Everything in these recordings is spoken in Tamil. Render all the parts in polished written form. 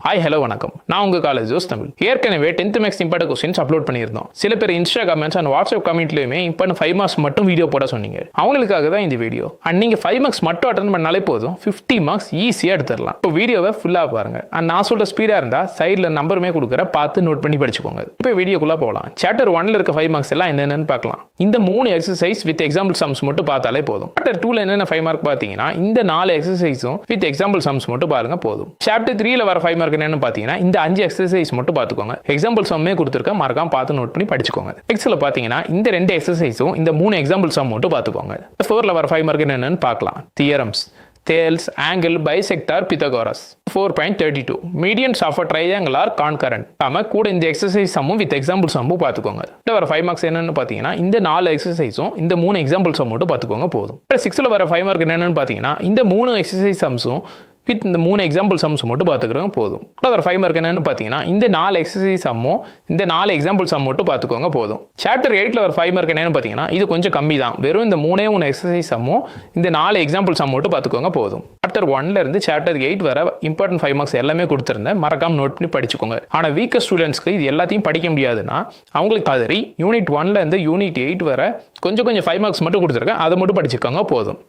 ஹாய் ஹலோ வணக்கம். நான் உங்கள் காலேஜ் ஜோஸ் தமிழ். ஏற்கனவே 10th maths important questions upload பண்ணியிருந்தோம். சில பேர் இன்ஸ்டா கமெண்ட்ஸ் அண்ட் வாட்ஸ்அப் கமெண்ட்லையுமே இம்பார்ட்டன்ட் 5 மார்க்ஸ் மட்டும் வீடியோ போட சொன்னீங்க. அவங்களுக்காக தான் இந்த வீடியோ. அண்ட் நீங்கள் 5 மார்க்ஸ் மட்டும் அட்டன் பண்ணாலே போதும், 50 மார்க்ஸ் ஈஸியாக எடுத்துடலாம். இப்போ வீடியோவை ஃபுல்லாக பாருங்க. அண்ட் நான் சொல்கிற ஸ்பீடாக இருந்தால் சைடில் நம்பருமே கொடுக்குற பார்த்து நோட் பண்ணி படிச்சுக்கோங்க. இப்போ வீடியோக்குள்ளே போகலாம். சாப்டர் 1ல் இருக்க 5 மார்க்ஸ் எல்லாம் என்னென்னு பார்க்கலாம். இந்த 3 எக்ஸசைஸ் வித் எக்ஸாம்பிள் சம்ஸ் மட்டும் பார்த்தாலே போதும். சாப்டர் 2ல் என்னென்ன 5 மார்க் பார்த்தீங்கன்னா இந்த 4 எக்ஸசைஸும் வித் எக்ஸாம்பிள் சம்ஸ் மட்டும் பாருங்க போதும். சாப்டர் 3ல் வர 5 மார்க் என்னென்னு பார்த்தீங்கன்னா இந்த 5 எக்ஸசைஸ் மட்டும் பார்த்துக்கோங்க. எக்ஸாம்பிள் சம்மே கொடுத்துருக்கேன், மறக்காம பார்த்து நோட் பண்ணி படிச்சுக்கோங்க. எக்ஸில் பார்த்தீங்கன்னா இந்த 2 எக்ஸசைஸும் இந்த 3 எக்ஸாம்பிள் சம் மட்டும் பார்த்துக்கோங்க. 4ல் வர 5 மார்க் என்னென்னு பார்க்கலாம். Theorems, Thales, angle, bisector, Pythagoras. 4.32 medians of a triangle are concurrent. நாம கூட இந்த எக்ஸசைஸ் சம்மும் வித் எக்ஸாம்பிள் சம்மும் பார்த்துக்கோங்க. வர 5 மார்க்ஸ் என்னன்னு பார்த்தீங்கன்னா இந்த 4 எக்ஸசைஸும் இந்த 3 எக்ஸாம்பிள் சம் மட்டும் பார்த்துக்கோங்க போதும். 6ல் வர 5 மார்க் என்னன்னு பார்த்தீங்கன்னா இந்த 3 எக்ஸசைஸ் சம்ஸும் வித் இந்த 3 எக்ஸாம்பிள் சம்ஸ் மட்டும் பார்த்துக்கிறோம் போதும். வர 5 மார்க் என்னன்னு பார்த்தீங்கன்னா இந்த 4 எக்ஸசைஸ் சம்மும் இந்த 4 எக்ஸாம்பிள் சம் மட்டும் பார்த்துக்கோங்க போதும். சாப்டர் 8ல் வர 5 மார்க் என்னன்னு பார்த்தீங்கன்னா இது கொஞ்சம் கம்மி தான். வெறும் இந்த 3 எக்ஸசைஸ் சம்மும் இந்த 4 எக்ஸாம்பிள் சம் மட்டும் பார்த்துக்கோங்க போதும். சாப்டர் 1ல இருந்து சாப்டர் 8 வர இம்பார்ட்டன்ட் 5 மார்க்ஸ் எல்லாமே கொடுத்துருந்தேன், மறக்காம நோட் பண்ணி படிச்சுக்கோங்க. ஆனால் வீக்கர் ஸ்டூடெண்ட்ஸ்க்கு இது எல்லாத்தையும் படிக்க முடியாதுன்னா அவங்களுக்கு மாதிரி யூனிட் 1ல இருந்து யூனிட் 8 வர கொஞ்சம் 5 மார்க்ஸ் மட்டும் கொடுத்துருக்கேன், அதை மட்டும் படிச்சுக்கோங்க போதும்.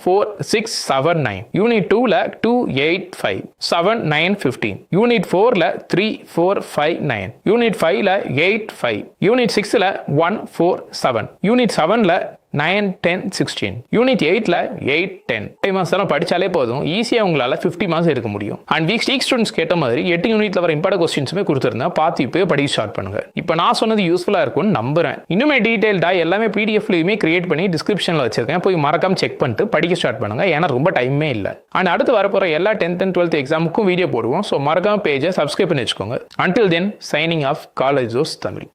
4, 6, 7, 9 யூனிட் 2ல 2, 8, 5, 7, 9, 15 யூனிட் 4ல 3, 4, 5, 9 யூனிட் 5ல 8, 5 யூனிட் 6ல 1, 4, 7 யூனிட் 7ல 9, 10, 16 யூனிட் 8ல 8, 10 5 மார்க்ஸ் எல்லாம் படிச்சாலே போதும், ஈஸியாக உங்களால் 50 மார்க்ஸ் எடுக்க முடியும். அண்ட் வீக் ஸ்டூடெண்ட்ஸ் கேட்ட மாதிரி 8 யூனிட்ல வர இம்பார்ட்டன்ட் கொஸ்டின்ஸுமே கொடுத்துருந்தேன், பார்த்து இப்போ படிக்க ஸ்டார்ட் பண்ணுங்க. இப்போ நான் சொன்னது யூஸ்ஃபுல்லாக இருக்கும்னு நம்புறேன். இன்னுமே டீடைல்டாக எல்லாமே பிடிஎஃப்லையுமே கிரியேட் பண்ணி டிஸ்கிரிப்ஷனில் வச்சிருக்கேன், போய் மறக்காம செக் பண்ணிட்டு படிக்க ஸ்டார்ட் பண்ணுங்க, ஏன்னா ரொம்ப டைமே இல்லை. அண்ட் அடுத்து வரப்போகிற எல்லா 10th and 12th எக்ஸாமுக்கும் வீடியோ போடுவோம், ஸோ மறக்காம பேஜை சப்ஸ்கிரைப் பண்ணி வச்சுக்கோங்க. Until then, signing off college ஜோஸ் தமிழ்.